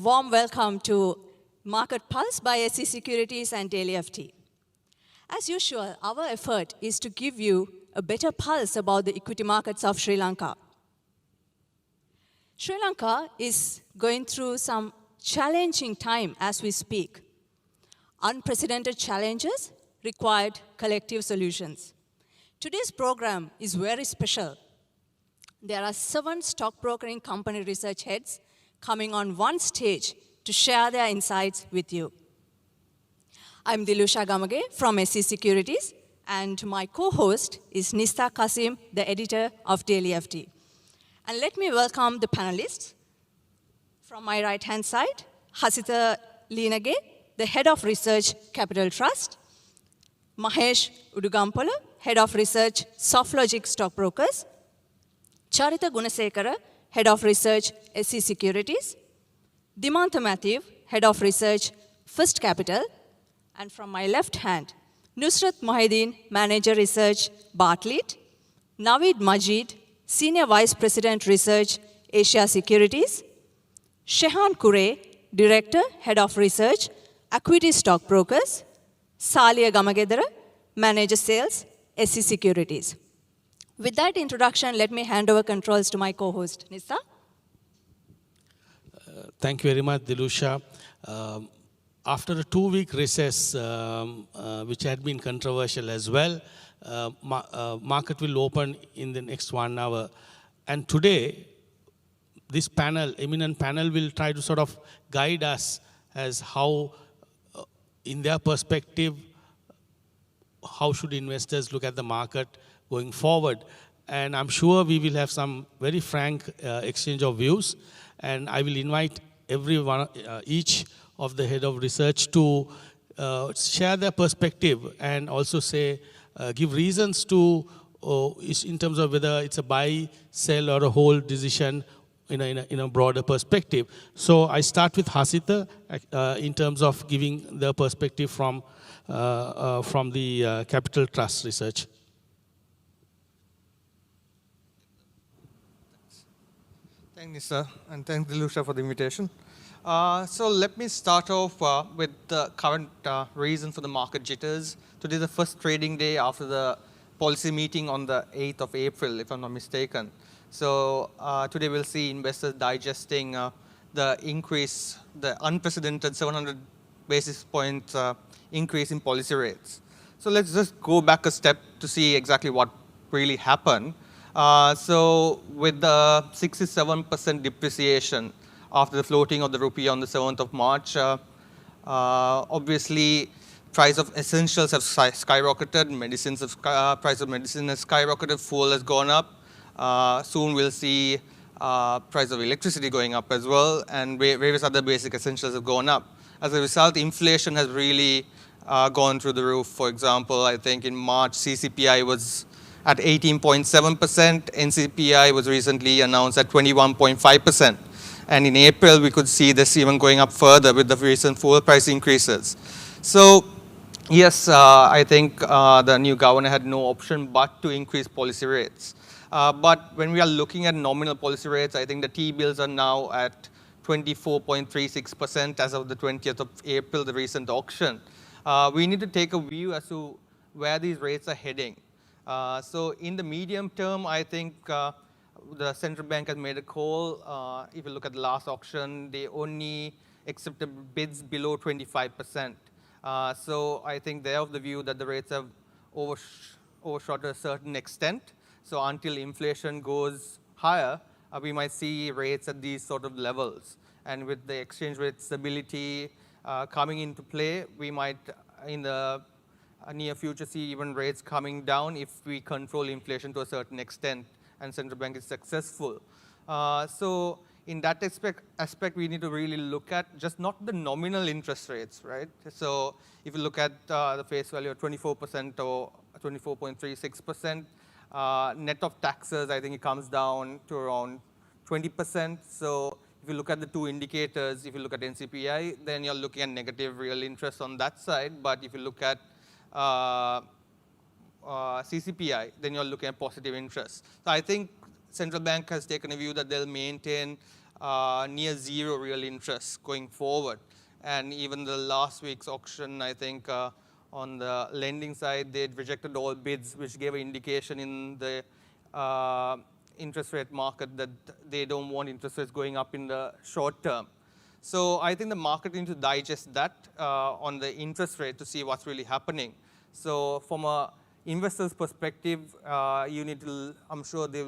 warm welcome to Market Pulse by SC Securities and Daily FT. As usual, our effort is to give you a better pulse about the equity markets of Sri Lanka. Sri Lanka is going through some challenging time as we speak. Unprecedented challenges required collective solutions. Today's program is very special. There are 7 stockbrokering company research heads coming on one stage to share their insights with you. I'm Dilusha Gamage from SC Securities, and my co-host is Nista Kasim, the editor of Daily FT. And let me welcome the panelists. From my right-hand side, Hasita Leenage, the head of research, Capital Trust; Mahesh Udugampola, head of research, SoftLogic Stockbrokers; Charita Gunasekara, head of research, SC Securities; Dimantha Matthew, head of research, First Capital; and from my left hand, Nusrat Mohideen, manager research, Bartlett; Naveed Majid, senior vice president research, Asia Securities; Shehan Kure, director, head of research, Equity Stockbrokers; Salia Gamagedara, manager sales, SC Securities. With that introduction, let me hand over controls to my co-host, Nisa. Thank you very much, Dilusha. After a 2-week recess, which had been controversial as well, market will open in the next 1 hour. And today, this panel, eminent panel, will try to sort of guide us as how, in their perspective, how should investors look at the market going forward. And I'm sure we will have some very frank exchange of views. And I will invite everyone, each of the head of research to share their perspective and also say, give reasons to, in terms of whether it's a buy, sell, or a hold decision in a broader perspective. So I start with Hasita in terms of giving the perspective from the Capital Trust research. Thanks, Nisa, and thanks, Dilusha, for the invitation. So let me start off with the current reason for the market jitters. Today is the first trading day after the policy meeting on the 8th of April, if I'm not mistaken. So today we'll see investors digesting the increase, the unprecedented 700 basis points increase in policy rates. So let's just go back a step to see exactly what really happened. So with the 67% depreciation after the floating of the rupee on the 7th of March, obviously price of essentials have skyrocketed, price of medicine has skyrocketed, fuel has gone up. Soon we'll see price of electricity going up as well, and various other basic essentials have gone up. As a result, inflation has really gone through the roof. For example, I think in March, CCPI was at 18.7%. NCPI was recently announced at 21.5%. And in April, we could see this even going up further with the recent fuel price increases. So yes, I think the new governor had no option but to increase policy rates. But when we are looking at nominal policy rates, I think the T-bills are now at 24.36% as of the 20th of April, the recent auction. We need to take a view as to where these rates are heading. So in the medium term, I think the central bank has made a call. If you look at the last auction, they only accepted bids below 25%. So I think they're of the view that the rates have overshot to a certain extent. So until inflation goes higher, we might see rates at these sort of levels. And with the exchange rate stability coming into play, we might, in the near future, see even rates coming down if we control inflation to a certain extent and central bank is successful. So in that aspect, we need to really look at just not the nominal interest rates, right? So if you look at the face value of 24% or 24.36%, net of taxes, I think it comes down to around 20%. So if you look at the two indicators, if you look at NCPI, then you're looking at negative real interest on that side. But if you look at CCPI, then you're looking at positive interest. So I think central bank has taken a view that they'll maintain near zero real interest going forward. And even the last week's auction, I think on the lending side, they rejected all bids, which gave an indication in the interest rate market that they don't want interest rates going up in the short term. So I think the market needs to digest that on the interest rate to see what's really happening. So from a investor's perspective, you need to, I'm sure they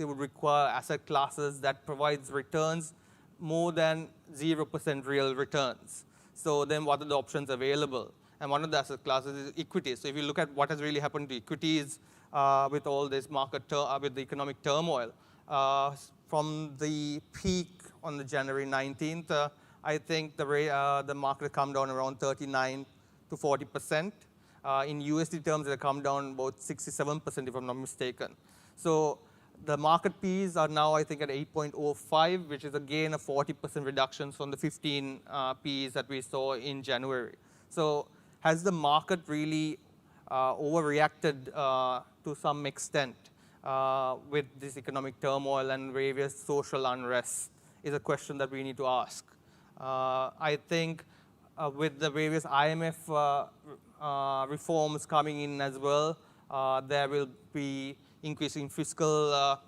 would require asset classes that provides returns more than 0% real returns. So then what are the options available? And one of the asset classes is equities. So if you look at what has really happened to equities with all this market, with the economic turmoil, from the peak on the January 19th, I think the market has come down around 39 to 40%. In USD terms, it has come down about 67%, if I'm not mistaken. So the market Ps are now, I think, at 8.05, which is again a 40% reduction from the 15 Ps that we saw in January. So has the market really overreacted to some extent with this economic turmoil and various social unrest is a question that we need to ask. I think with the various IMF reforms coming in as well, there will be increase in fiscal,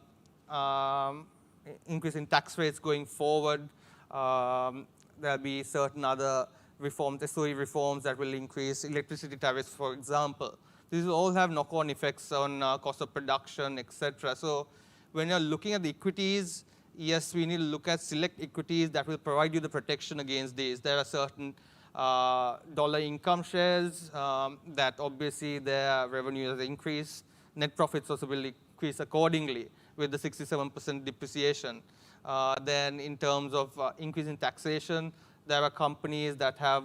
increase in tax rates going forward. There'll be certain other reforms, SOE reforms that will increase electricity tariffs, for example. These will all have knock-on effects on cost of production, etc. So when you're looking at the equities, yes, we need to look at select equities that will provide you the protection against these. There are certain dollar income shares that obviously their revenue has increased. Net profits also will increase accordingly with the 67% depreciation. Then in terms of increase in taxation, there are companies that have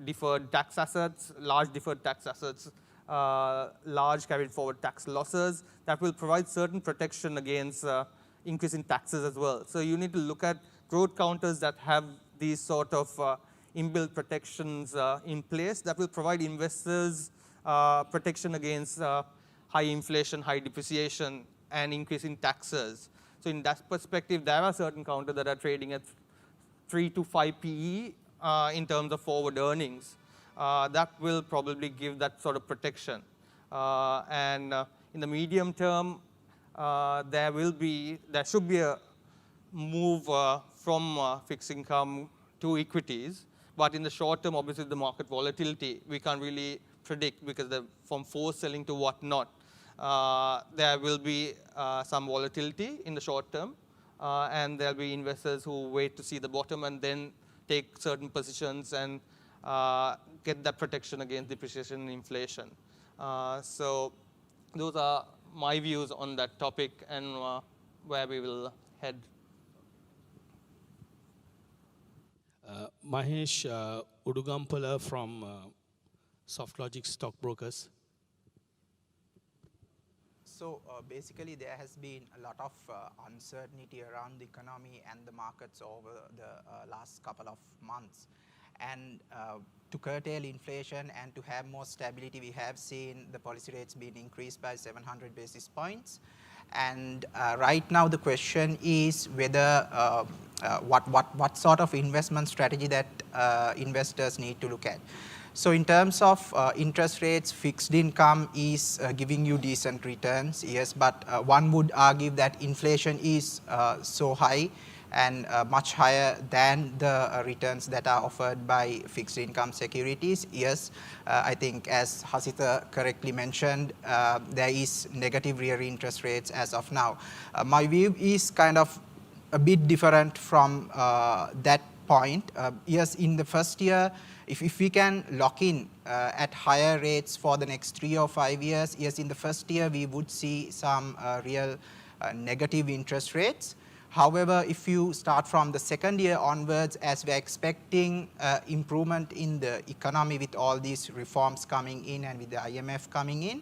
deferred tax assets, large deferred tax assets, large carried forward tax losses that will provide certain protection against increase in taxes as well. So you need to look at growth counters that have these sort of inbuilt protections in place that will provide investors protection against high inflation, high depreciation, and increase in taxes. So in that perspective, there are certain counters that are trading at 3 to 5 PE in terms of forward earnings. That will probably give that sort of protection. And in the medium term, there should be a move from fixed income to equities. But in the short term, obviously, the market volatility, we can't really predict because from forced selling to whatnot, there will be some volatility in the short term. And there'll be investors who wait to see the bottom and then take certain positions and get that protection against depreciation and inflation. So those are my views on that topic and where we will head. Mahesh Udugampala from SoftLogic Stockbrokers. So basically, there has been a lot of uncertainty around the economy and the markets over the last couple of months. And to curtail inflation and to have more stability, we have seen the policy rates being increased by 700 basis points. And right now, the question is whether what sort of investment strategy that investors need to look at. So in terms of interest rates, fixed income is giving you decent returns, yes, but one would argue that inflation is so high and much higher than the returns that are offered by fixed income securities. Yes, I think as Hasita correctly mentioned, there is negative real interest rates as of now. My view is kind of a bit different from that point. Yes, in the first year, if we can lock in at higher rates for the next 3 or 5 years, yes, in the first year we would see some real negative interest rates. However, if you start from the second year onwards, as we're expecting improvement in the economy with all these reforms coming in and with the IMF coming in,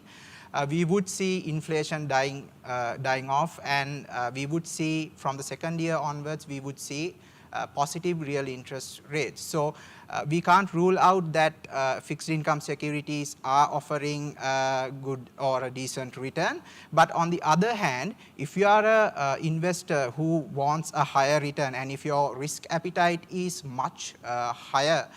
we would see inflation dying off, and we would see from the second year onwards, we would see positive real interest rates. So we can't rule out that fixed income securities are offering a good or a decent return. But on the other hand, if you are a investor who wants a higher return, and if your risk appetite is much higher,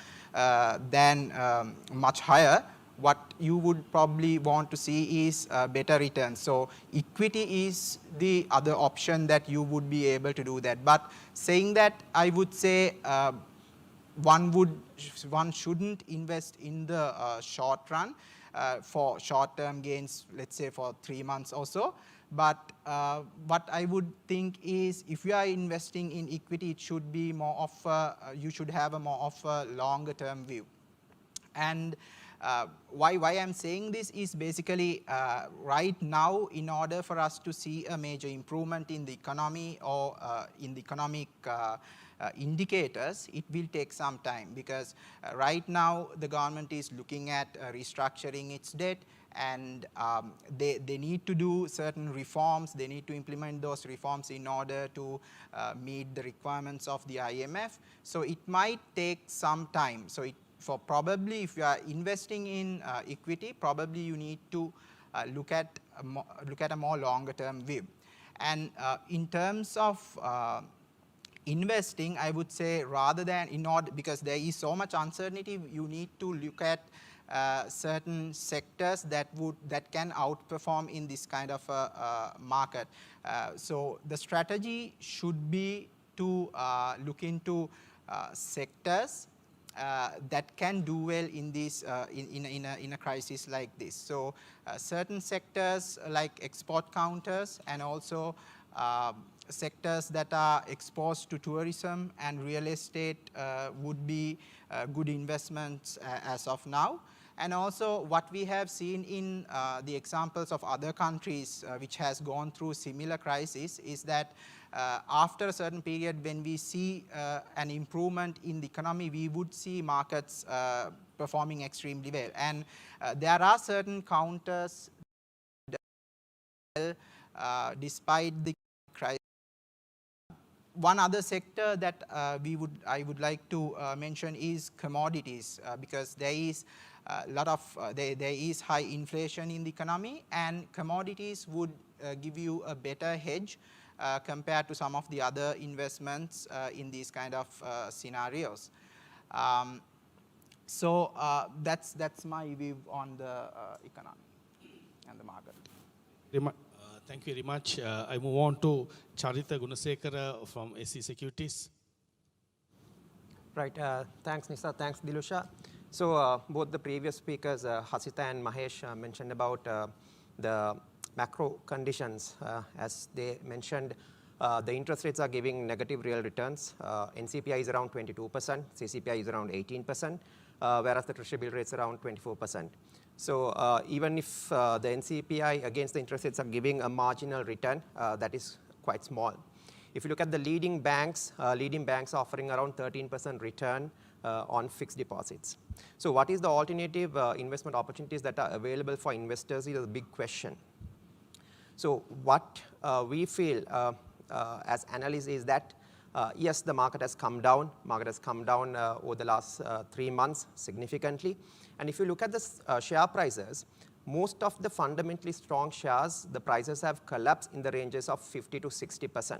what you would probably want to see is better returns. So equity is the other option that you would be able to do that. But saying that, I would say one shouldn't invest in the short run for short-term gains, let's say for 3 months or so. But what I would think is, if you are investing in equity, it should be more of you should have a more of a longer-term view. And why I'm saying this is basically right now, in order for us to see a major improvement in the economy or in the economic indicators, it will take some time, because right now the government is looking at restructuring its debt, and they need to do certain reforms. They need to implement those reforms in order to meet the requirements of the IMF. So it might take some time. So probably if you are investing in equity, probably you need to look at a more longer term view. And in terms of investing, I would say, rather than because there is so much uncertainty, you need to look at certain sectors that can outperform in this kind of market. So the strategy should be to look into sectors that can do well in this in a crisis like this. So certain sectors like export counters, and also sectors that are exposed to tourism and real estate would be good investments as of now. And also what we have seen in the examples of other countries which has gone through similar crisis is that after a certain period, when we see an improvement in the economy, we would see markets performing extremely well. And there are certain counters despite the crisis. One other sector that I would like to mention is commodities, because there is there is high inflation in the economy, and commodities would give you a better hedge compared to some of the other investments in these kind of scenarios. So that's my view on the economy and the market. Thank you very much. I move on to Charita Gunasekara from SC Securities. Right. Thanks, Nisa. Thanks, Dilusha. So both the previous speakers, Hasita and Mahesh, mentioned about the macro conditions. As they mentioned, the interest rates are giving negative real returns. NCPI is around 22%, CCPI is around 18%, whereas the treasury bill rates around 24%. So even if the NCPI against the interest rates are giving a marginal return, that is quite small. If you look at the leading banks offering around 13% return on fixed deposits. So what is the alternative investment opportunities that are available for investors is a big question. So what we feel as analysts is that yes, the market has come down. Market has come down over the last 3 months significantly. And if you look at the share prices, most of the fundamentally strong shares, the prices have collapsed in the ranges of 50 to 60%.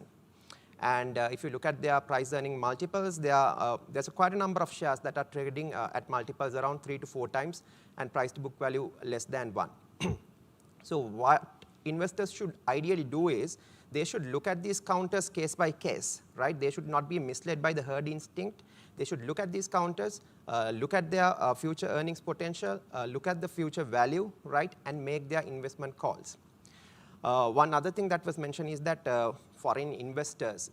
And if you look at their price earning multiples, there's quite a number of shares that are trading at multiples around 3 to 4 times and price to book value less than 1. So what investors should ideally do is they should look at these counters case by case, right? They should not be misled by the herd instinct. They should look at these counters, look at their future earnings potential, look at the future value, right, and make their investment calls. One other thing that was mentioned is that foreign investors,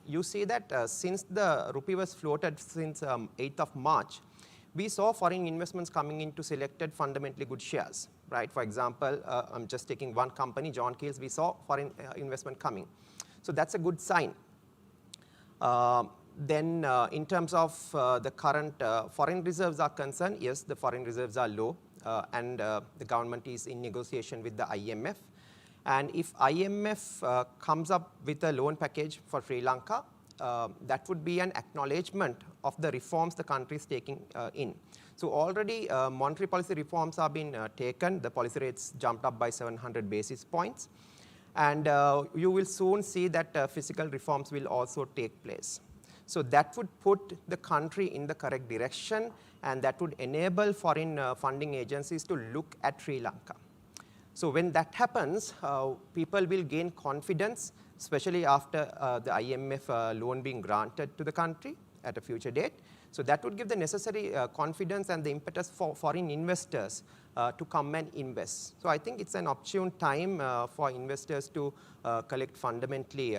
you see that since the rupee was floated since 8th of March, we saw foreign investments coming into selected fundamentally good shares, right? For example, I'm just taking one company, John Keel's, we saw foreign investment coming. So that's a good sign. Then in terms of the current foreign reserves are concerned, yes, the foreign reserves are low and the government is in negotiation with the IMF. And if IMF comes up with a loan package for Sri Lanka, that would be an acknowledgement of the reforms the country is taking in. So already monetary policy reforms have been taken. The policy rates jumped up by 700 basis points. And you will soon see that fiscal reforms will also take place. So that would put the country in the correct direction, and that would enable foreign funding agencies to look at Sri Lanka. So when that happens, people will gain confidence, especially after the IMF loan being granted to the country at a future date. So that would give the necessary confidence and the impetus for foreign investors to come and invest. So I think it's an opportune time for investors to collect fundamentally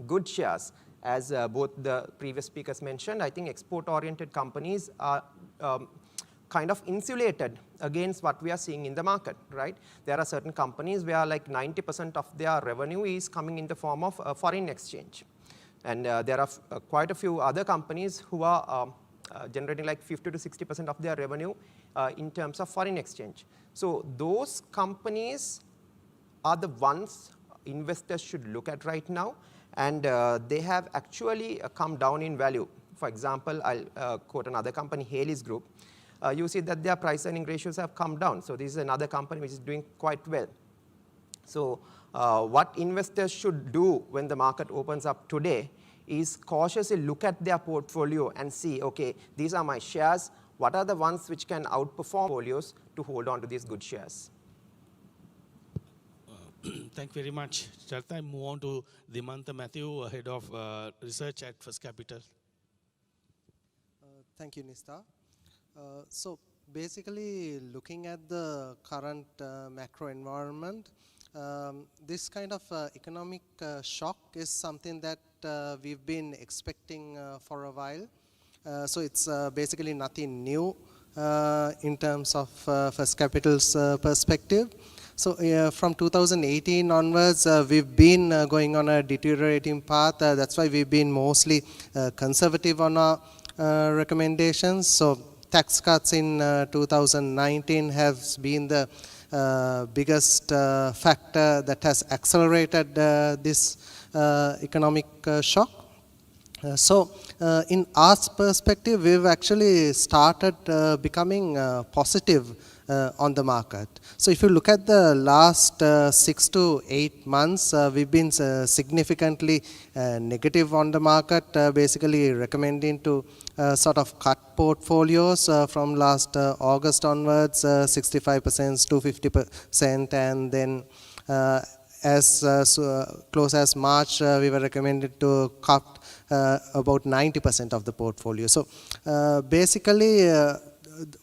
good shares. As both the previous speakers mentioned, I think export-oriented companies are kind of insulated against what we are seeing in the market, right? There are certain companies where like 90% of their revenue is coming in the form of foreign exchange. And there are quite a few other companies who are generating like 50 to 60% of their revenue in terms of foreign exchange. So those companies are the ones investors should look at right now, and they have actually come down in value. For example, I'll quote another company, Haley's Group. You see that their price earning ratios have come down. So this is another company which is doing quite well. So what investors should do when the market opens up today is cautiously look at their portfolio and see, okay, these are my shares. What are the ones which can outperform portfolios to hold on to these good shares? Thank you very much. Shall I move on to Dimantha Matthew, Head of Research at First Capital? Thank you, Nista. So basically, looking at the current macro environment, this kind of economic shock is something that we've been expecting for a while. So it's basically nothing new in terms of First Capital's perspective. So from 2018 onwards, we've been going on a deteriorating path. That's why we've been mostly conservative on our recommendations. So tax cuts in 2019 has been the biggest factor that has accelerated this economic shock. So in our perspective, we've actually started becoming positive on the market. So if you look at the last 6 to 8 months, we've been significantly negative on the market, basically recommending to sort of cut portfolios from last August onwards, 65% to 50%, and then as close as March, we were recommended to cut about 90% of the portfolio. So basically,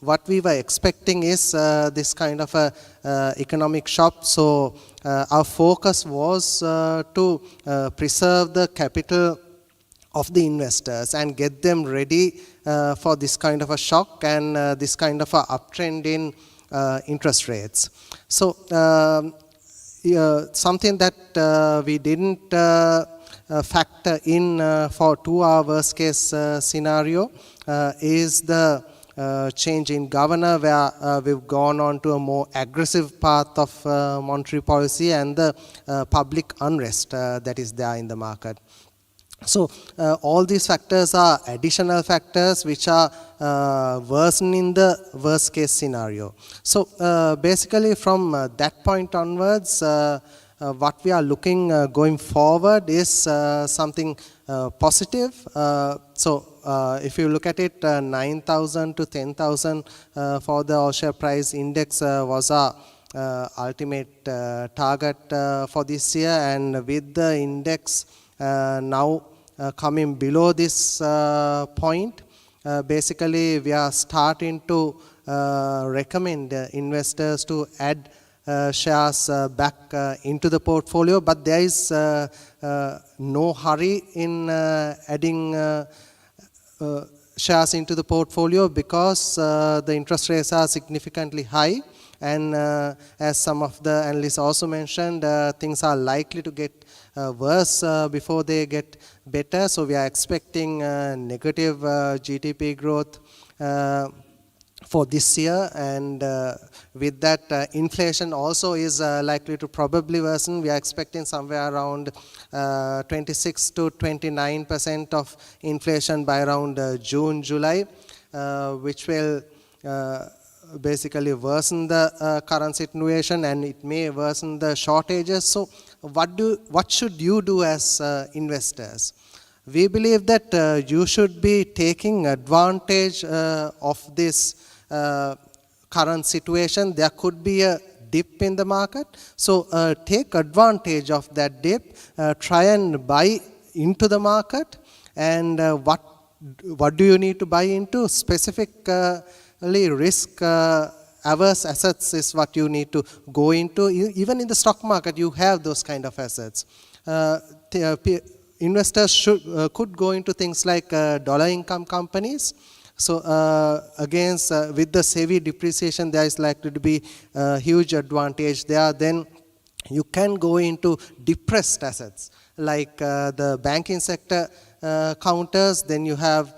what we were expecting is this kind of a economic shock. So our focus was to preserve the capital of the investors and get them ready for this kind of a shock and this kind of a uptrend in interest rates. So something that we didn't factor in to our worst case scenario is the change in governor, where we've gone on to a more aggressive path of monetary policy and the public unrest that is there in the market. So all these factors are additional factors which are worsening the worst case scenario. So basically from that point onwards, what we are looking going forward is something positive. So if you look at it, 9,000 to 10,000 for the all share price index was our ultimate target for this year, and with the index now coming below this point, basically we are starting to recommend investors to add shares back into the portfolio, but there is no hurry in adding shares into the portfolio because the interest rates are significantly high, and as some of the analysts also mentioned, things are likely to get worse before they get better. So we are expecting negative GDP growth for this year, and with that inflation also is likely to probably worsen. We are expecting somewhere around 26 to 29% of inflation by around June, July, which will basically worsen the current situation, and it may worsen the shortages. So what should you do as investors? We believe that you should be taking advantage of this current situation. There could be a dip in the market, so take advantage of that dip, try and buy into the market. And what do you need to buy into? Specifically risk averse assets is what you need to go into. Even in the stock market you have those kind of assets. Investors could go into things like dollar income companies. So with the heavy depreciation, there is likely to be a huge advantage there. Then you can go into depressed assets like the banking sector counters. Then you have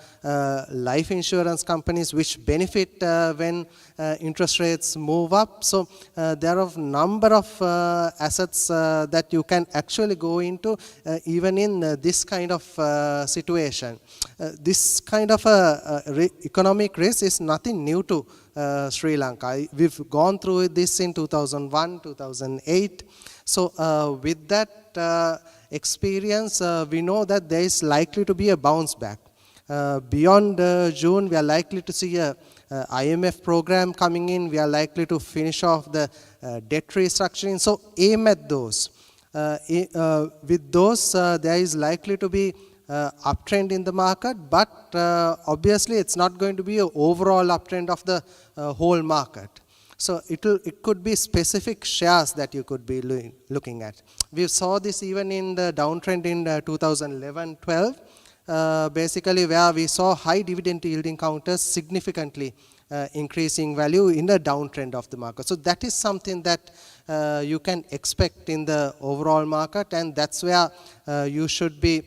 life insurance companies which benefit when interest rates move up. So there are a number of assets that you can actually go into even in this kind of situation. This kind of economic risk is nothing new to Sri Lanka. We've gone through this in 2001, 2008. So with that experience, we know that there is likely to be a bounce back. Beyond June, we are likely to see a IMF program coming in. We are likely to finish off the debt restructuring. So aim at those. With those, there is likely to be uptrend in the market, but obviously it's not going to be an overall uptrend of the whole market. So it could be specific shares that you could be looking at. We saw this even in the downtrend in 2011-12. Basically where we saw high dividend yielding counters significantly increasing value in the downtrend of the market. So that is something that you can expect in the overall market, and that's where you should be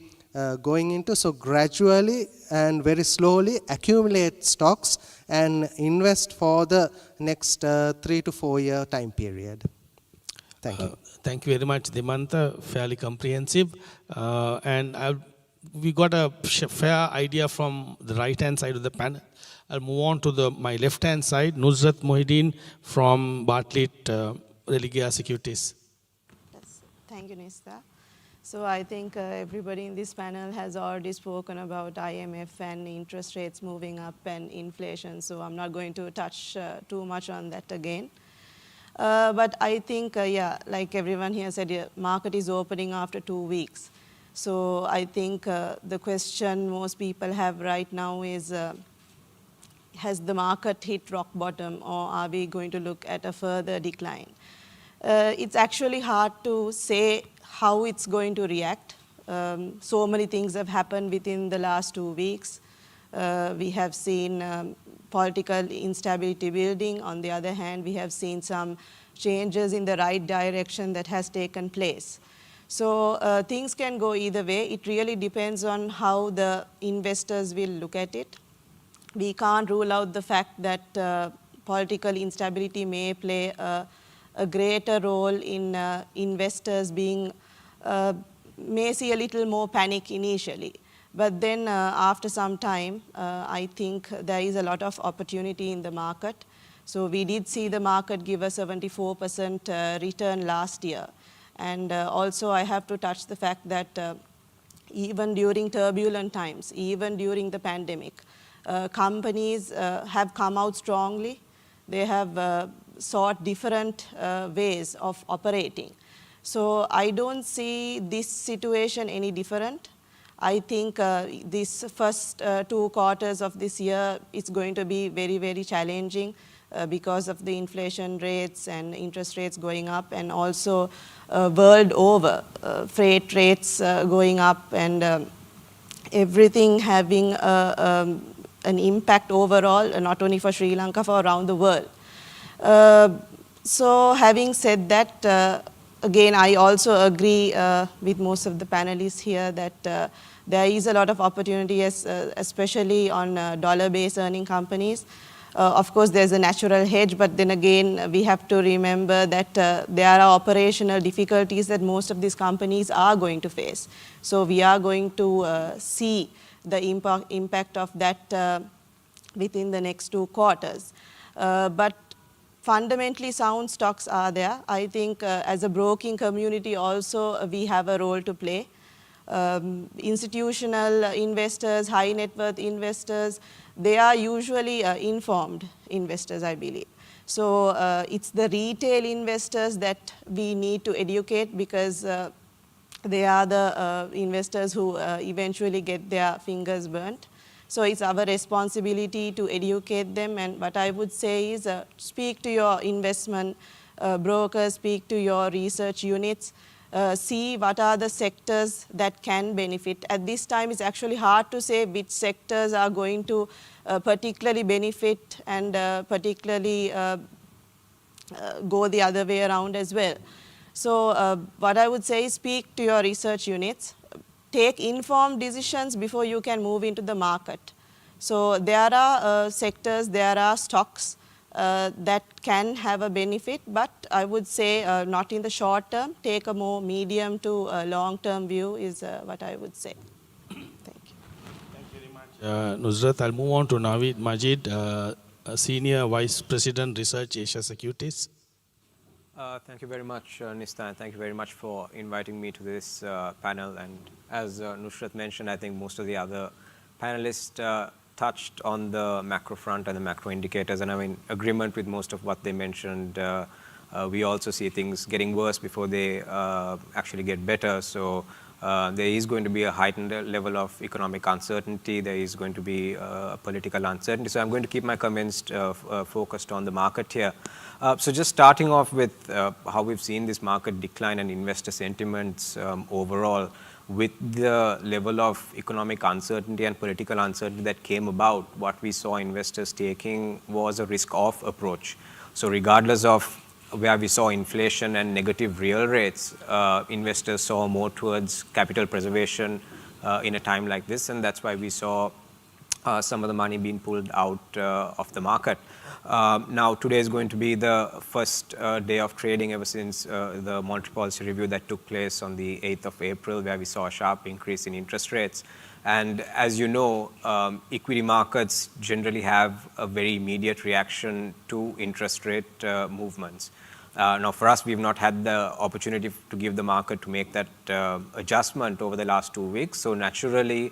going into. So gradually and very slowly accumulate stocks and invest for the next 3 to 4 year time period. Thank you. Thank you very much, Dimanta. Fairly comprehensive. And we got a fair idea from the right-hand side of the panel. I'll move on to my left-hand side, Nusrat Mohideen from Bartlett Religia Securities. Yes. Thank you, Nista. So I think everybody in this panel has already spoken about IMF and interest rates moving up and inflation, so I'm not going to touch too much on that again. But I think, yeah, like everyone here said, market is opening after 2 weeks. So I think the question most people have right now is, has the market hit rock bottom, or are we going to look at a further decline? It's actually hard to say how it's going to react. So many things have happened within the last 2 weeks. We have seen political instability building. On the other hand, we have seen some changes in the right direction that has taken place. So things can go either way. It really depends on how the investors will look at it. We can't rule out the fact that political instability may play a greater role in investors being, may see a little more panic initially. But then after some time, I think there is a lot of opportunity in the market. So we did see the market give a 74% return last year. And also I have to touch the fact that even during turbulent times, even during the pandemic, companies have come out strongly. They have sought different ways of operating. So I don't see this situation any different. I think this first 2 quarters of this year is going to be very, very challenging because of the inflation rates and interest rates going up, and also world over freight rates going up, and everything having an impact overall, not only for Sri Lanka, for around the world. So having said that, again, I also agree with most of the panelists here that there is a lot of opportunity, especially on dollar-based earning companies. Of course, there's a natural hedge, but then again, we have to remember that there are operational difficulties that most of these companies are going to face. So we are going to see the impact of that within the next 2 quarters. But fundamentally sound stocks are there. I think as a broking community also, we have a role to play. Institutional investors, high net worth investors, they are usually informed investors, I believe. So it's the retail investors that we need to educate, because they are the investors who eventually get their fingers burnt. So it's our responsibility to educate them, and what I would say is speak to your investment brokers, speak to your research units, see what are the sectors that can benefit. At this time, it's actually hard to say which sectors are going to particularly benefit and particularly go the other way around as well. So what I would say is speak to your research units, take informed decisions before you can move into the market. So there are sectors, there are stocks that can have a benefit, but I would say not in the short term. Take a more medium to long-term view is what I would say. Thank you. Thank you very much, Nusrat. I'll move on to Naveed Majid, Senior Vice President, Research, Asia Securities. Thank you very much, Nista, and thank you very much for inviting me to this panel. And as Nusrat mentioned, I think most of the other panelists touched on the macro front and the macro indicators, and I'm in agreement with most of what they mentioned. We also see things getting worse before they actually get better. So there is going to be a heightened level of economic uncertainty. There is going to be political uncertainty. So I'm going to keep my comments focused on the market here. So just starting off with how we've seen this market decline and investor sentiments overall, with the level of economic uncertainty and political uncertainty that came about, what we saw investors taking was a risk-off approach. So regardless of where we saw inflation and negative real rates, investors saw more towards capital preservation in a time like this, and that's why we saw some of the money being pulled out of the market. Now, today is going to be the first day of trading ever since the monetary policy review that took place on the 8th of April, where we saw a sharp increase in interest rates. And as you know, equity markets generally have a very immediate reaction to interest rate movements. Now, for us, we've not had the opportunity to give the market to make that adjustment over the last 2 weeks. So naturally,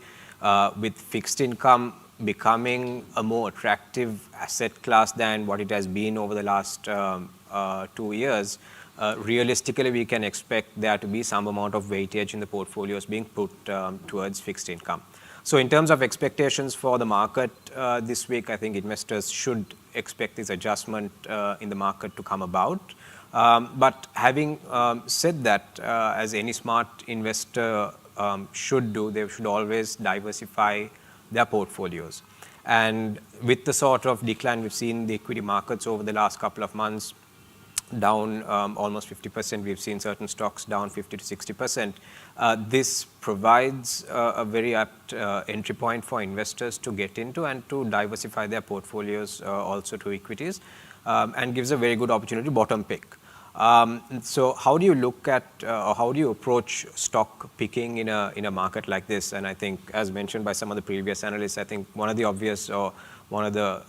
with fixed income becoming a more attractive asset class than what it has been over the last 2 years, realistically we can expect there to be some amount of weightage in the portfolios being put towards fixed income. So in terms of expectations for the market this week, I think investors should expect this adjustment in the market to come about. But having said that, as any smart investor should do, they should always diversify their portfolios. And with the sort of decline we've seen in the equity markets over the last couple of months, down almost 50%, we've seen certain stocks down 50 to 60%. This provides a very apt entry point for investors to get into and to diversify their portfolios also to equities, and gives a very good opportunity to bottom pick. So how do you look at or how do you approach stock picking in a market like this? And I think, as mentioned by some of the previous analysts, I think one of the obvious or one of the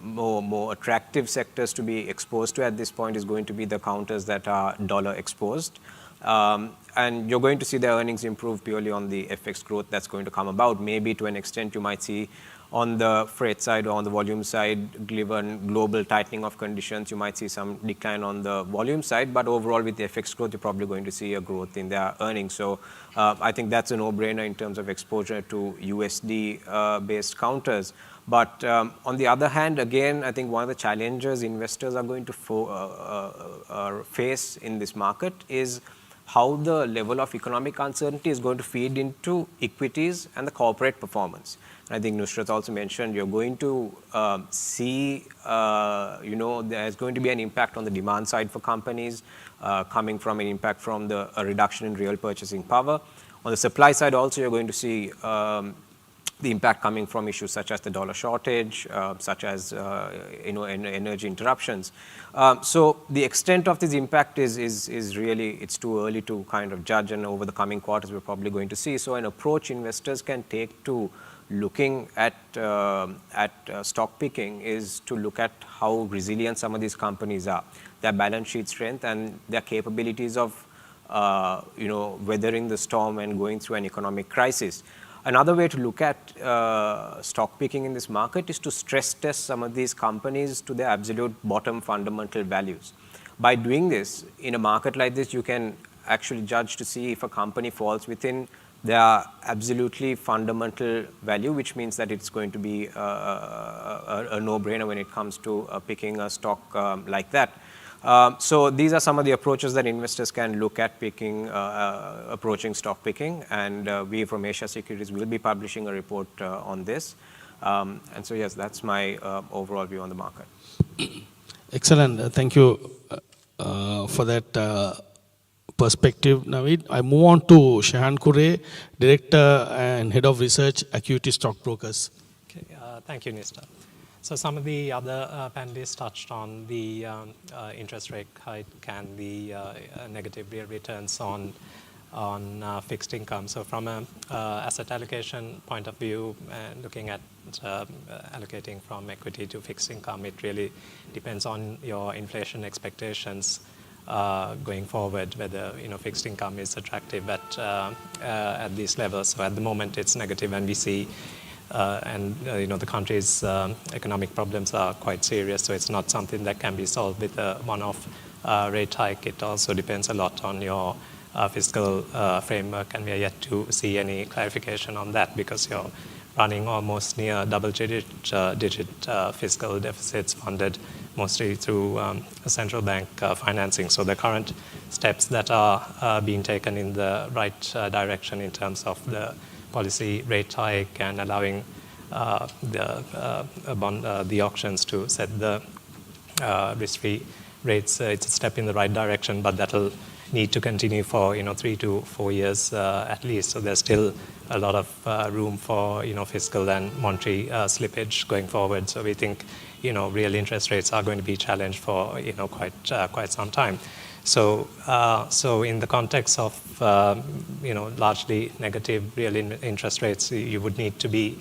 more attractive sectors to be exposed to at this point is going to be the counters that are dollar exposed. And you're going to see their earnings improve purely on the FX growth that's going to come about. Maybe to an extent you might see on the freight side or on the volume side, given global tightening of conditions, you might see some decline on the volume side, but overall with the FX growth, you're probably going to see a growth in their earnings. So I think that's a no-brainer in terms of exposure to USD-based counters. But on the other hand, again, I think one of the challenges investors are going to face in this market is how the level of economic uncertainty is going to feed into equities and the corporate performance. I think Nusrat also mentioned you're going to see, there's going to be an impact on the demand side for companies, coming from an impact from a reduction in real purchasing power. On the supply side also, you're going to see the impact coming from issues such as the dollar shortage, such as energy interruptions. So the extent of this impact is really, it's too early to kind of judge, and over the coming quarters we're probably going to see. So an approach investors can take to looking at stock picking is to look at how resilient some of these companies are, their balance sheet strength and their capabilities of weathering the storm and going through an economic crisis. Another way to look at stock picking in this market is to stress test some of these companies to their absolute bottom fundamental values. By doing this, in a market like this, you can actually judge to see if a company falls within their absolutely fundamental value, which means that it's going to be a no-brainer when it comes to picking a stock like that. So these are some of the approaches that investors can look at picking, approaching stock picking, and we from Asia Securities will be publishing a report on this. And so yes, that's my overall view on the market. Excellent. Thank you for that perspective, Naveed. I move on to Shahan Kure, Director and Head of Research, Acuity Stockbrokers. Okay, thank you, Nista. So some of the other panelists touched on the interest rate hike and the negative real returns on fixed income. So from an asset allocation point of view, looking at allocating from equity to fixed income, it really depends on your inflation expectations going forward, whether fixed income is attractive at these levels. So at the moment it's negative, and we see the country's economic problems are quite serious, so it's not something that can be solved with a one-off rate hike. It also depends a lot on your fiscal framework, and we are yet to see any clarification on that, because you're running almost near double-digit fiscal deficits funded mostly through central bank financing. So the current steps that are being taken in the right direction in terms of the policy rate hike and allowing the auctions to set the risk-free rates, it's a step in the right direction, but that'll need to continue for 3 to 4 years at least. So there's still a lot of room for fiscal and monetary slippage going forward. So we think real interest rates are going to be challenged for quite some time. So in the context of largely negative real interest rates, you would need to be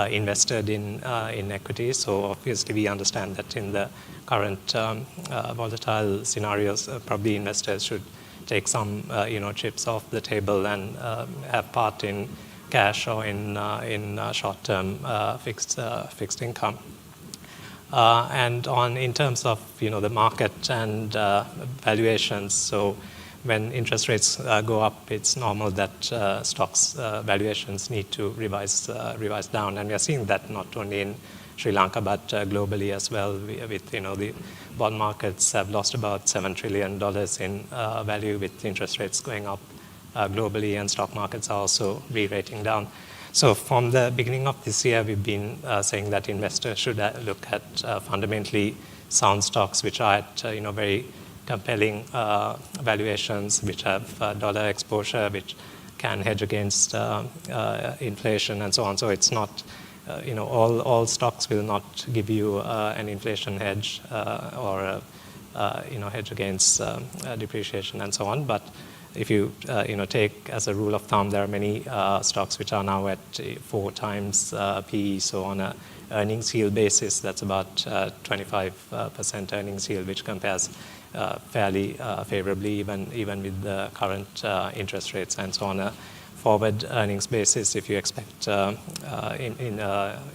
invested in equities. So obviously we understand that in the current volatile scenarios, probably investors should take some chips off the table and have part in cash or in short-term fixed income. And in terms of the market and valuations, so when interest rates go up, it's normal that stocks valuations need to revise down, and we are seeing that not only in Sri Lanka but globally as well. With the bond markets have lost about $7 trillion in value with interest rates going up globally, and stock markets are also re-rating down. So from the beginning of this year, we've been saying that investors should look at fundamentally sound stocks which are at very compelling valuations, which have dollar exposure, which can hedge against inflation and so on. So it's not, all stocks will not give you an inflation hedge or hedge against depreciation and so on. But if you take as a rule of thumb, there are many stocks which are now at 4 times PE. So on a earnings yield basis, that's about 25% earnings yield, which compares fairly favorably even with the current interest rates. And so on a forward earnings basis, if you expect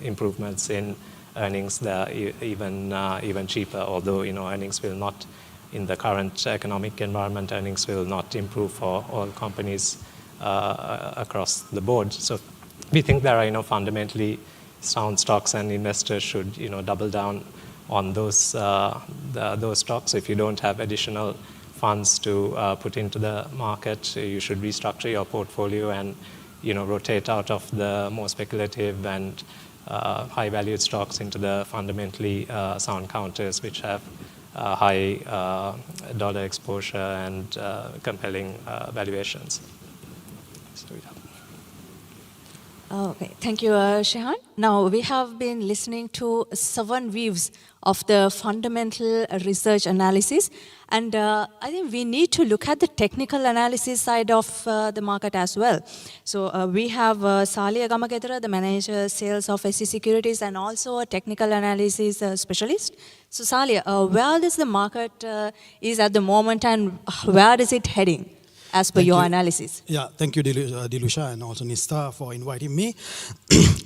improvements in earnings, they're even cheaper, although earnings will not, in the current economic environment, earnings will not improve for all companies across the board. So we think there are fundamentally sound stocks, and investors should double down on those stocks. If you don't have additional funds to put into the market, you should restructure your portfolio and rotate out of the more speculative and high-valued stocks into the fundamentally sound counters, which have high dollar exposure and compelling valuations. So, yeah. Okay, thank you, Shehan. Now, we have been listening to 7 views of the fundamental research analysis, and I think we need to look at the technical analysis side of the market as well. So we have Salia Gamakethara, the manager sales of SC Securities, and also a technical analysis specialist. So Salia, where does the market is at the moment, and where is it heading? As per your analysis. Yeah, thank you, Dilusha, and also Nista for inviting me.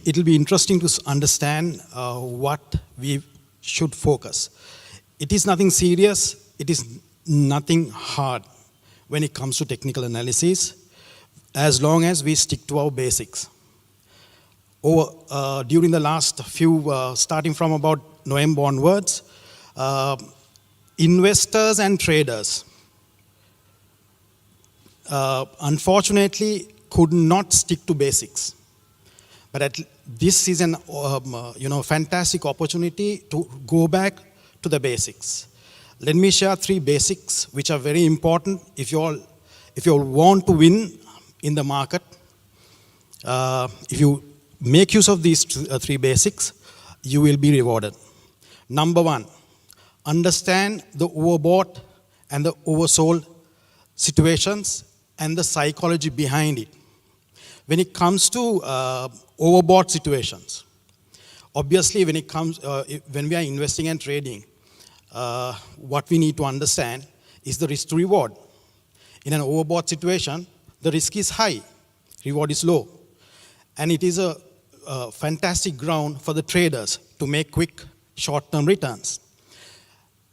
It will be interesting to understand what we should focus. It is nothing serious, it is nothing hard when it comes to technical analysis, as long as we stick to our basics. During the last few, starting from about November onwards, investors and traders unfortunately could not stick to basics. But this is an fantastic opportunity to go back to the basics. Let me share 3 basics which are very important if you all want to win in the market. If you make use of these 3 basics, you will be rewarded. Number 1, understand the overbought and the oversold situations and the psychology behind it. When it comes to overbought situations, obviously when we are investing and trading, what we need to understand is the risk to reward. In an overbought situation, the risk is high, reward is low. And it is a fantastic ground for the traders to make quick short-term returns.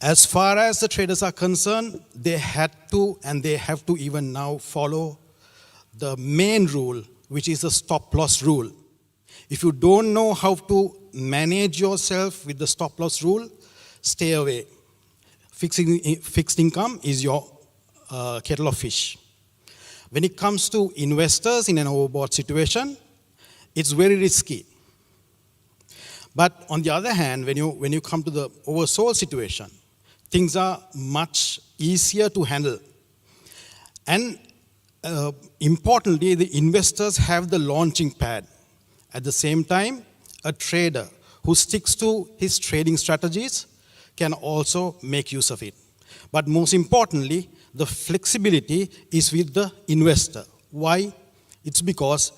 As far as the traders are concerned, they had to and they have to even now follow the main rule, which is the stop-loss rule. If you don't know how to manage yourself with the stop-loss rule, stay away. Fixed income is your kettle of fish. When it comes to investors in an overbought situation, it's very risky. But on the other hand, when you come to the oversold situation, things are much easier to handle. And importantly, the investors have the launching pad. At the same time, a trader who sticks to his trading strategies can also make use of it. But most importantly, the flexibility is with the investor. Why? It's because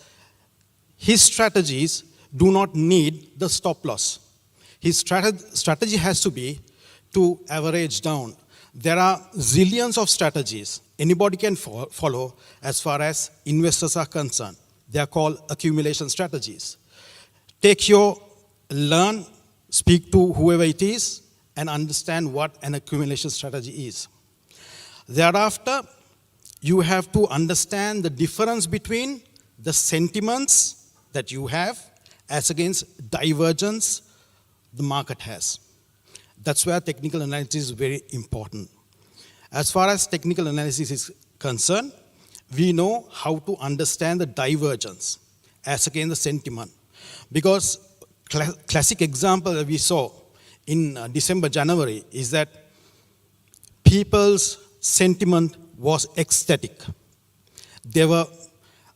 his strategies do not need the stop loss. His strategy has to be to average down. There are zillions of strategies anybody can follow as far as investors are concerned. They are called accumulation strategies. Learn, speak to whoever it is, and understand what an accumulation strategy is. Thereafter, you have to understand the difference between the sentiments that you have as against divergence the market has. That's where technical analysis is very important. As far as technical analysis is concerned, we know how to understand the divergence as against the sentiment. Because classic example that we saw in December, January is that people's sentiment was ecstatic. They were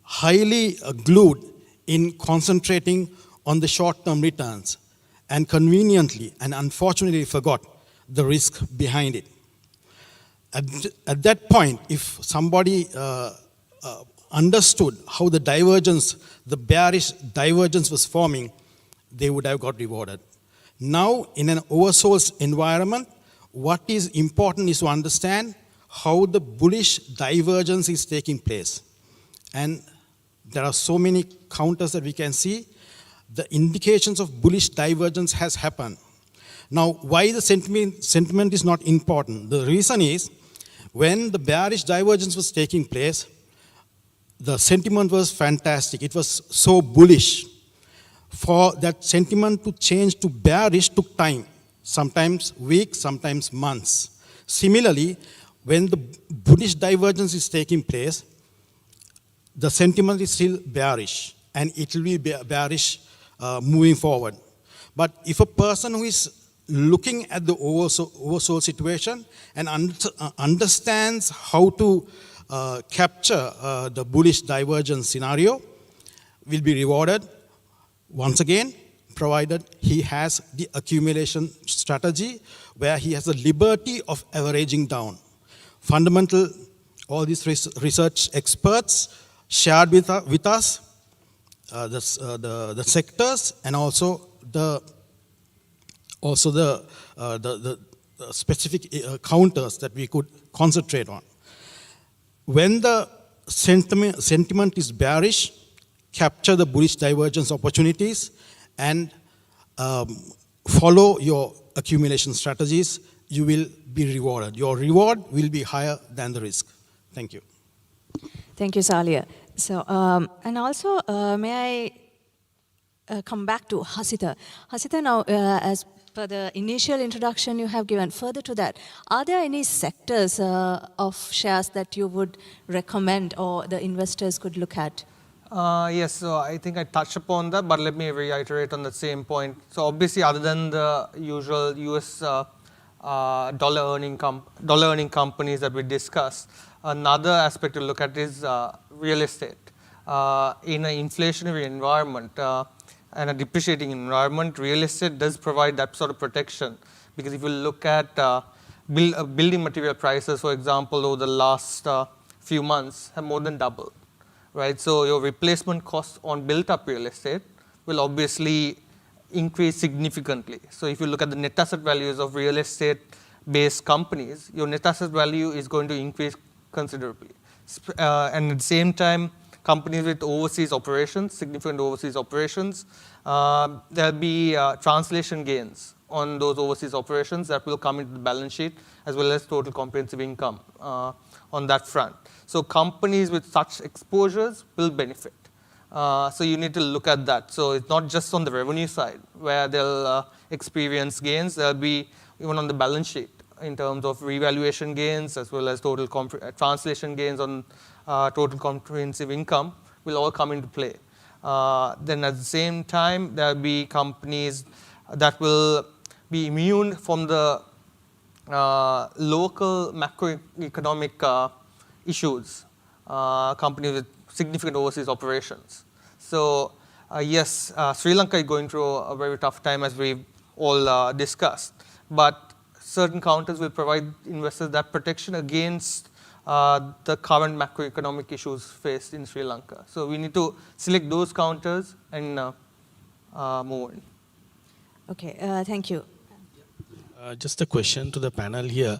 highly glued in concentrating on the short-term returns and conveniently and unfortunately forgot the risk behind it. At that point, if somebody understood how the divergence, the bearish divergence was forming, they would have got rewarded. Now, in an oversold environment, what is important is to understand how the bullish divergence is taking place. And there are so many counters that we can see. The indications of bullish divergence has happened. Now, why the sentiment is not important? The reason is, when the bearish divergence was taking place, the sentiment was fantastic. It was so bullish. For that sentiment to change to bearish took time, sometimes weeks, sometimes months. Similarly, when the bullish divergence is taking place, the sentiment is still bearish, and it will be bearish moving forward. But if a person who is looking at the oversold situation and understands how to capture the bullish divergence scenario, will be rewarded once again, provided he has the accumulation strategy where he has the liberty of averaging down. Fundamental, all these research experts shared with us the sectors and also the specific counters that we could concentrate on. When the sentiment is bearish, capture the bullish divergence opportunities and follow your accumulation strategies. You will be rewarded. Your reward will be higher than the risk. Thank you. Thank you, Salia. So, and also, may I come back to Hasita? Hasita, now, as per the initial introduction you have given, further to that, are there any sectors of shares that you would recommend or the investors could look at? Yes, so I think I touched upon that, but let me reiterate on the same point. So obviously, other than the usual US dollar earning companies that we discussed, another aspect to look at is real estate. In an inflationary environment and a depreciating environment, real estate does provide that sort of protection. Because if you look at building material prices, for example, over the last few months have more than doubled. Right, so your replacement costs on built-up real estate will obviously increase significantly. So if you look at the net asset values of real estate-based companies, your net asset value is going to increase considerably. And at the same time, companies with overseas operations, significant overseas operations, there'll be translation gains on those overseas operations that will come into the balance sheet as well as total comprehensive income on that front. So companies with such exposures will benefit. So you need to look at that. So it's not just on the revenue side where they'll experience gains. There'll be even on the balance sheet in terms of revaluation gains as well as total translation gains on total comprehensive income will all come into play. Then at the same time, there'll be companies that will be immune from the local macroeconomic issues, companies with significant overseas operations. So yes, Sri Lanka is going through a very tough time as we've all discussed, but certain counters will provide investors that protection against the current macroeconomic issues faced in Sri Lanka. So we need to select those counters and move on. Okay, thank you. Just a question to the panel here.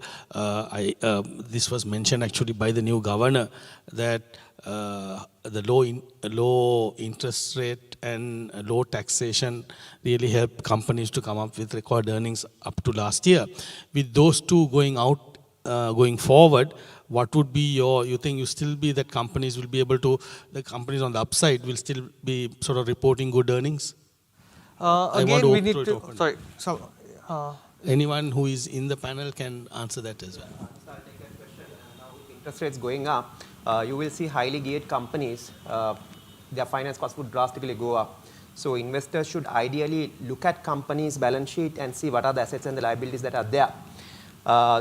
This was mentioned actually by the new governor that the low interest rate and low taxation really help companies to come up with record earnings up to last year. With those two going forward, what would be you think you still be that companies will be able to, the companies on the upside will still be sort of reporting good earnings? Again, we need to, sorry. Anyone who is in the panel can answer that as well. So I'll take that question. Now with interest rates going up, you will see highly geared companies, their finance costs would drastically go up. So investors should ideally look at companies' balance sheet and see what are the assets and the liabilities that are there.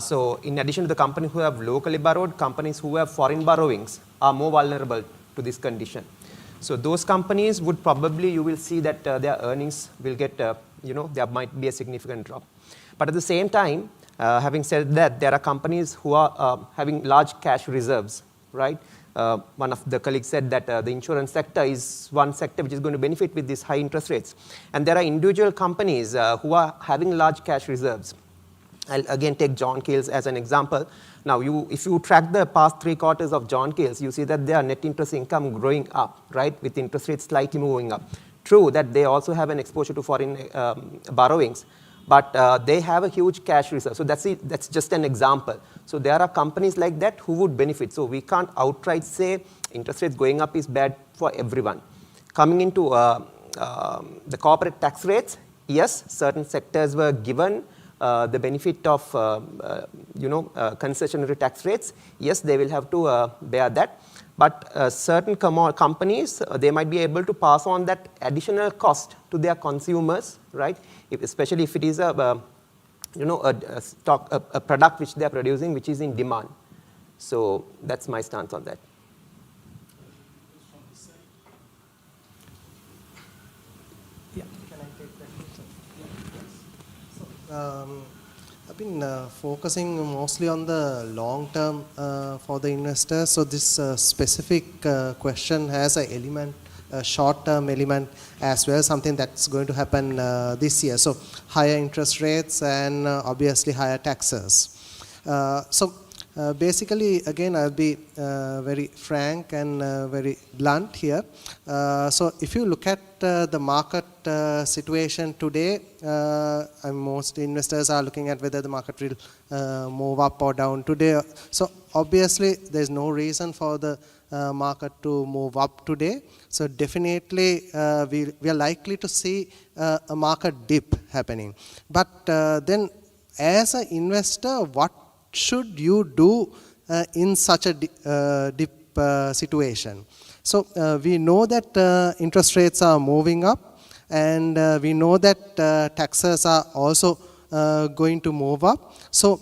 So in addition to the companies who have locally borrowed, companies who have foreign borrowings are more vulnerable to this condition. So those companies would probably, you will see that their earnings will get, there might be a significant drop. But at the same time, having said that, there are companies who are having large cash reserves, right? One of the colleagues said that the insurance sector is one sector which is going to benefit with these high interest rates. And there are individual companies who are having large cash reserves. I'll again take John Keells as an example. Now, if you track the past 3 quarters of John Keells, you see that their net interest income growing up, right, with interest rates slightly moving up. True that they also have an exposure to foreign borrowings, but they have a huge cash reserve. So that's just an example. So there are companies like that who would benefit. So we can't outright say interest rates going up is bad for everyone. Coming into the corporate tax rates, yes, certain sectors were given the benefit of concessionary tax rates. Yes, they will have to bear that. But certain companies, they might be able to pass on that additional cost to their consumers, right? Especially if it is a product which they are producing, which is in demand. So that's my stance on that. I've been focusing mostly on the long term for the investors. So this specific question has an element, a short term element as well, something that's going to happen this year. So higher interest rates and obviously higher taxes. Basically, again, I'll be very frank and very blunt here. So if you look at the market situation today, most investors are looking at whether the market will move up or down today. So obviously, there's no reason for the market to move up today. So definitely, we are likely to see a market dip happening. But then, as an investor, what should you do in such a dip situation? So we know that interest rates are moving up, and we know that taxes are also going to move up. So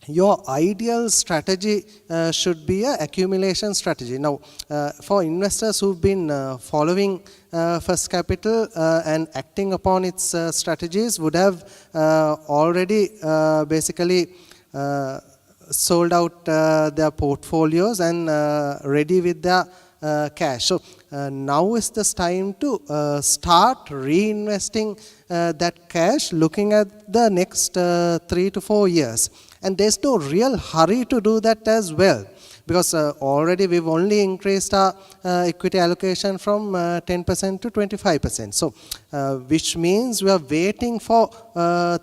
your ideal strategy should be an accumulation strategy. Now, for investors who've been following First Capital and acting upon its strategies would have already basically sold out their portfolios and ready with their cash. So now is the time to start reinvesting that cash, looking at the next 3 to 4 years. And there's no real hurry to do that as well, because already we've only increased our equity allocation from 10% to 25%. So which means we are waiting for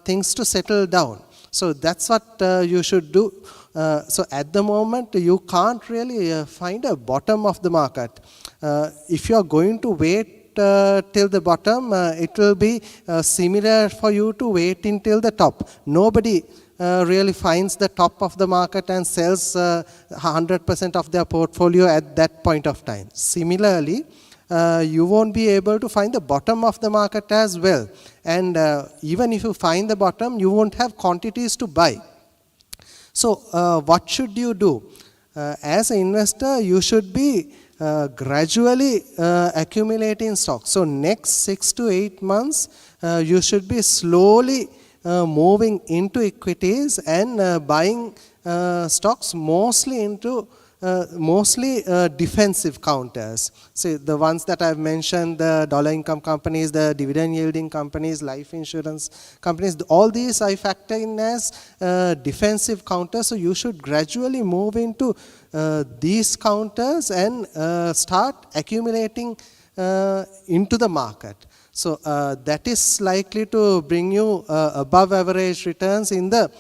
things to settle down. So that's what you should do. So at the moment, you can't really find a bottom of the market. If you are going to wait till the bottom, it will be similar for you to wait until the top. Nobody really finds the top of the market and sells 100% of their portfolio at that point of time. Similarly, you won't be able to find the bottom of the market as well. And even if you find the bottom, you won't have quantities to buy. So what should you do? As an investor, you should be gradually accumulating stocks. So next 6 to 8 months, you should be slowly moving into equities and buying stocks mostly into defensive counters. So the ones that I've mentioned, the dollar income companies, the dividend yielding companies, life insurance companies, all these I factor in as defensive counters. So you should gradually move into these counters and start accumulating into the market. So that is likely to bring you above average returns in the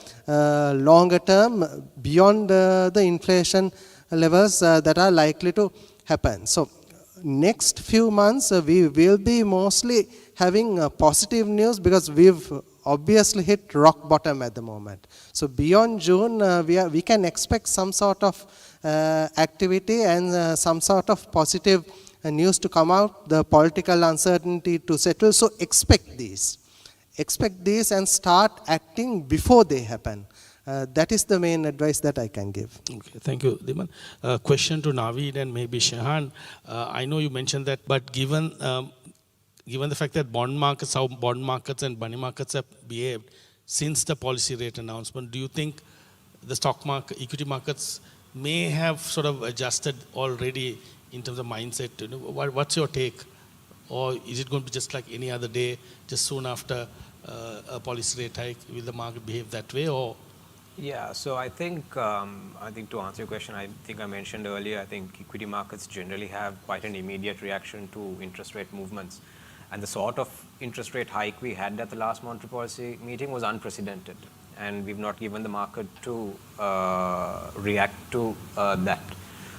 longer term, beyond the inflation levels that are likely to happen. So next few months we will be mostly having positive news, because we've obviously hit rock bottom at the moment. So beyond June we can expect some sort of activity and some sort of positive news to come out, the political uncertainty to settle. So expect these and start acting before they happen. That is the main advice that I can give. Okay, thank you, Dhiman. Question to Naveed and maybe Shahan. I know you mentioned that, but given the fact that how bond markets and money markets have behaved since the policy rate announcement, do you think the stock market, equity markets may have sort of adjusted already in terms of mindset? You know, what's your take? Or is it going to be just like any other day, just soon after a policy rate hike, will the market behave that way? Or yeah, so I think to answer your question, I think I mentioned earlier, I think equity markets generally have quite an immediate reaction to interest rate movements. And the sort of interest rate hike we had at the last monetary policy meeting was unprecedented. And we've not given the market to react to that.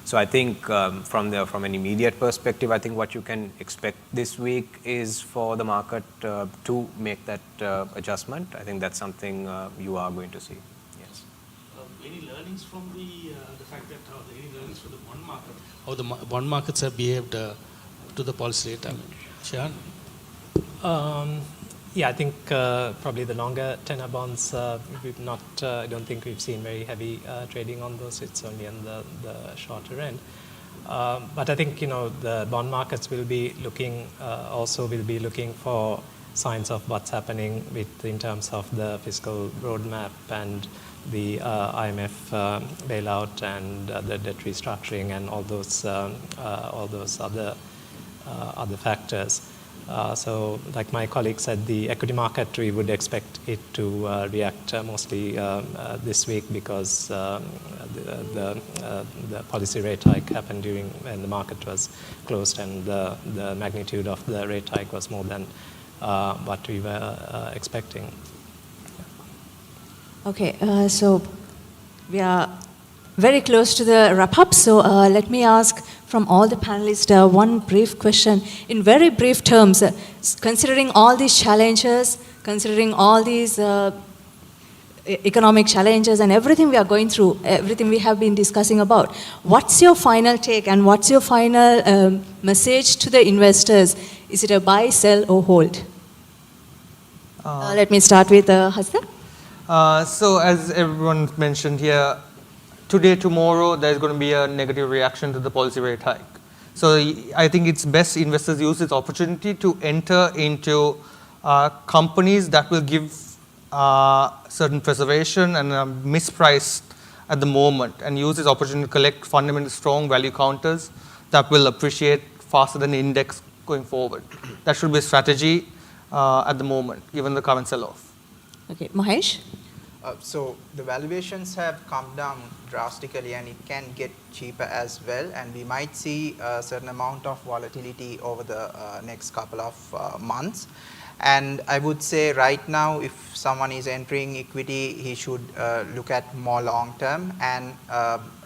So I think from an immediate perspective, I think what you can expect this week is for the market to make that adjustment. I think that's something you are going to see. Yes. Any learnings from the fact that any learnings from the bond market, how the bond markets have behaved to the policy rate? I mean, Shahan? Yeah, I think probably the longer tenor bonds, we've not, I don't think we've seen very heavy trading on those. It's only on the shorter end. But I think, the bond markets will be looking, also will be looking for signs of what's happening in terms of the fiscal roadmap and the IMF bailout and the debt restructuring and all those other factors. So like my colleague said, the equity market, we would expect it to react mostly this week because the policy rate hike happened during when the market was closed, and the magnitude of the rate hike was more than what we were expecting. Okay, so we are very close to the wrap-up. So let me ask from all the panelists one brief question. In very brief terms, considering all these challenges, considering all these economic challenges and everything we are going through, everything we have been discussing about, what's your final take and what's your final message to the investors? Is it a buy, sell, or hold? Let me start with Hassan. So as everyone mentioned here, today, tomorrow, there's going to be a negative reaction to the policy rate hike. So I think it's best investors use this opportunity to enter into companies that will give certain preservation and are mispriced at the moment, and use this opportunity to collect fundamental strong value counters that will appreciate faster than the index going forward. That should be a strategy at the moment, given the current sell-off. Okay, Mahesh? So the valuations have come down drastically, and it can get cheaper as well, and we might see a certain amount of volatility over the next couple of months. And I would say right now, if someone is entering equity, he should look at more long term, and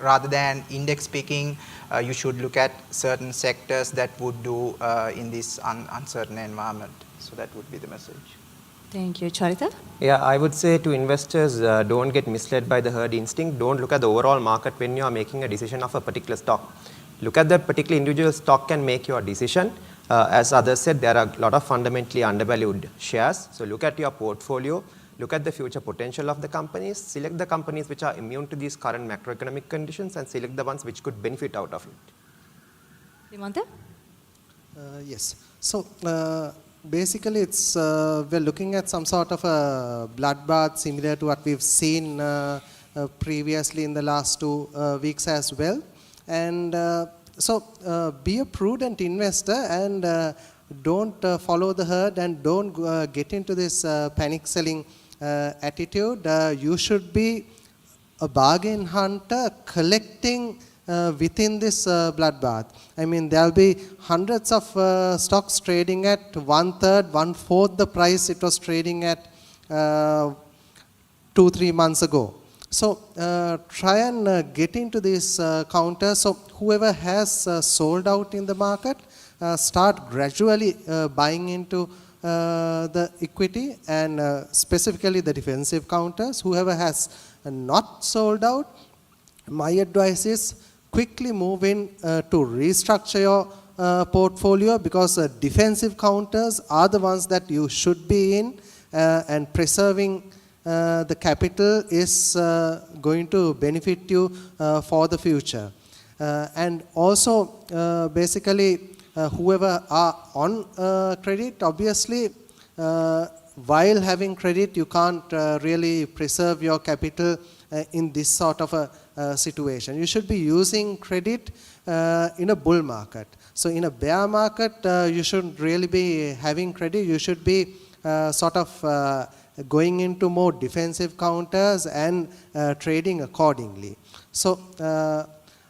rather than index picking, you should look at certain sectors that would do in this uncertain environment. So that would be the message. Thank you. Charita? Yeah, I would say to investors, don't get misled by the herd instinct. Don't look at the overall market when you are making a decision of a particular stock. Look at that particular individual stock and make your decision. As others said, there are a lot of fundamentally undervalued shares. So look at your portfolio, look at the future potential of the companies, select the companies which are immune to these current macroeconomic conditions, and select the ones which could benefit out of it. Dimanta? Yes. So basically, it's we're looking at some sort of a bloodbath similar to what we've seen previously in the last 2 weeks as well. And so be a prudent investor and don't follow the herd and don't get into this panic selling attitude. You should be a bargain hunter collecting within this bloodbath. I mean, there'll be hundreds of stocks trading at 1/3, 1/4 the price it was trading at 2-3 months ago. So try and get into this counter. So whoever has sold out in the market, start gradually buying into the equity and specifically the defensive counters. Whoever has not sold out, my advice is quickly move in to restructure your portfolio, because defensive counters are the ones that you should be in, and preserving the capital is going to benefit you for the future. And also basically whoever are on credit, obviously while having credit you can't really preserve your capital in this sort of a situation. You should be using credit in a bull market. So in a bear market, you shouldn't really be having credit. You should be sort of going into more defensive counters and trading accordingly. So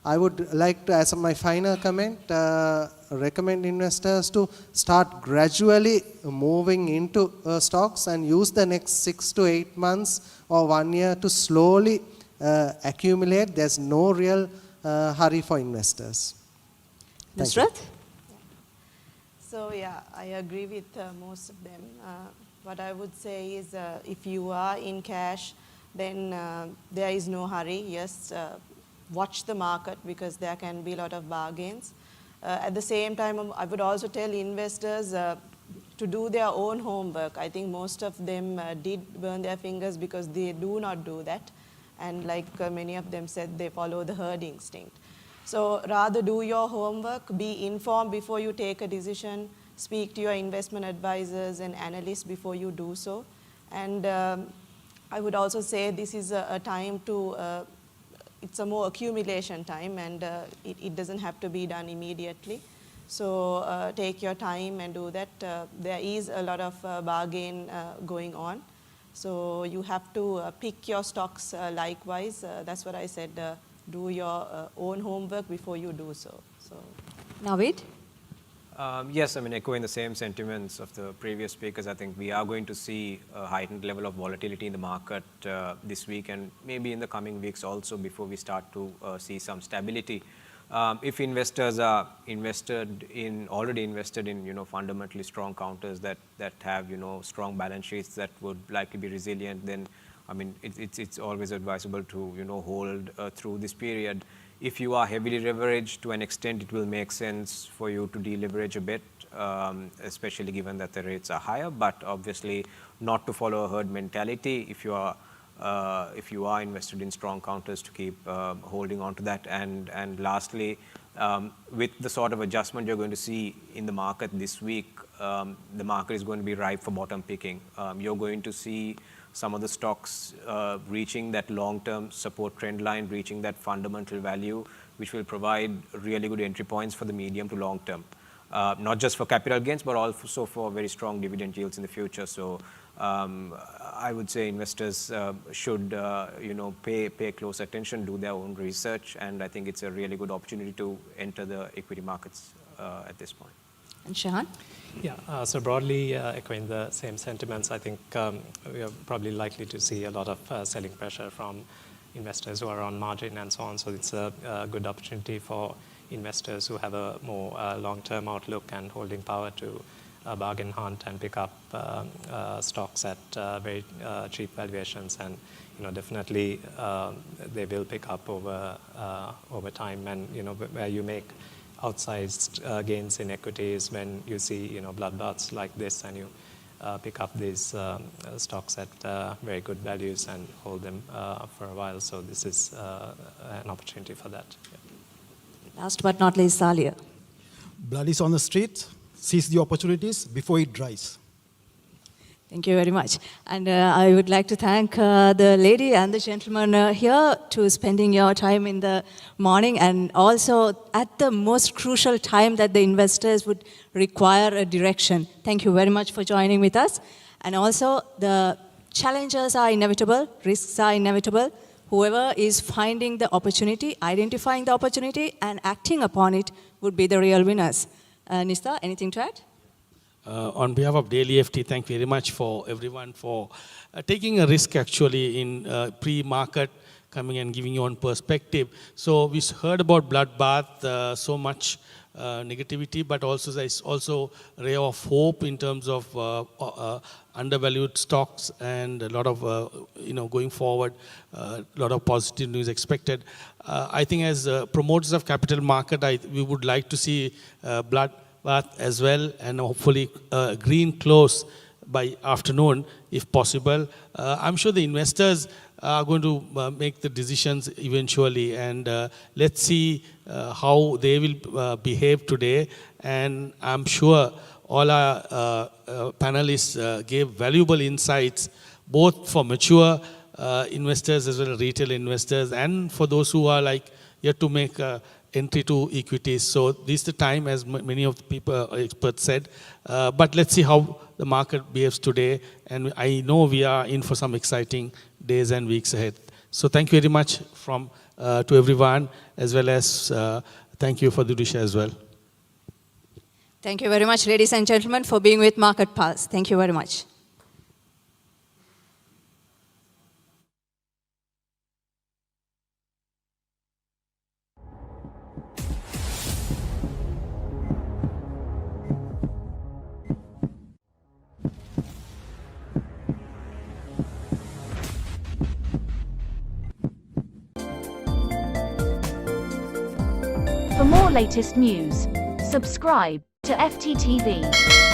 I would like to, as my final comment, recommend investors to start gradually moving into stocks and use the next 6 to 8 months or 1 year to slowly accumulate. There's no real hurry for investors. Nusrat? So yeah, I agree with most of them. What I would say is if you are in cash, then there is no hurry. Yes, watch the market because there can be a lot of bargains. At the same time, I would also tell investors to do their own homework. I think most of them did burn their fingers because they do not do that. And like many of them said, they follow the herd instinct. So rather do your homework, be informed before you take a decision, speak to your investment advisors and analysts before you do so. And I would also say this is a time to, it's a more accumulation time, and it doesn't have to be done immediately. So take your time and do that. There is a lot of bargain going on. So you have to pick your stocks likewise. That's what I said, do your own homework before you do so. Navid? Yes, I mean, echoing the same sentiments of the previous speakers, I think we are going to see a heightened level of volatility in the market this week and maybe in the coming weeks also before we start to see some stability. If investors are already invested in, fundamentally strong counters that have, strong balance sheets that would likely be resilient, then, I mean, it's always advisable to, hold through this period. If you are heavily leveraged, to an extent, it will make sense for you to deleverage a bit, especially given that the rates are higher, but obviously not to follow a herd mentality if you are invested in strong counters, to keep holding on to that. And lastly, with the sort of adjustment you're going to see in the market this week, the market is going to be ripe for bottom picking. You're going to see some of the stocks reaching that long-term support trend line, reaching that fundamental value, which will provide really good entry points for the medium to long term. Not just for capital gains, but also for very strong dividend yields in the future. So I would say investors should pay close attention, do their own research, and I think it's a really good opportunity to enter the equity markets at this point. And Shahan? Yeah, so broadly echoing the same sentiments, I think we are probably likely to see a lot of selling pressure from investors who are on margin and so on. So it's a good opportunity for investors who have a more long-term outlook and holding power to bargain hunt and pick up stocks at very cheap valuations. And definitely they will pick up over time. And where you make outsized gains in equities, when you see bloodbaths like this, and you pick up these stocks at very good values and hold them for a while. So this is an opportunity for that. Yeah. Last but not least, Salia. Blood is on the street. Seize the opportunities before it dries. Thank you very much. And I would like to thank the lady and the gentleman here to spending your time in the morning, and also at the most crucial time that the investors would require a direction. Thank you very much for joining with us. And also, the challenges are inevitable, risks are inevitable. Whoever is finding the opportunity, identifying the opportunity, and acting upon it would be the real winners. Nista, anything to add? On behalf of Daily FT, thank you very much for everyone for taking a risk actually in pre-market, coming and giving your own perspective. So we heard about bloodbath, so much negativity, but also there's also a ray of hope in terms of undervalued stocks and a lot of, going forward, a lot of positive news expected. I think as promoters of capital market, we would like to see bloodbath as well, and hopefully green close by afternoon if possible. I'm sure the investors are going to make the decisions eventually, and let's see how they will behave today. And I'm sure all our panelists gave valuable insights, both for mature investors as well as retail investors, and for those who are yet to make entry to equities. So this is the time, as many of the people, experts said. But let's see how the market behaves today. And I know we are in for some exciting days and weeks ahead. So thank you very much to everyone, as well as thank you for Dudisha as well. Thank you very much, ladies and gentlemen, for being with Market Pulse. Thank you very much. For more latest news, subscribe to FTTV.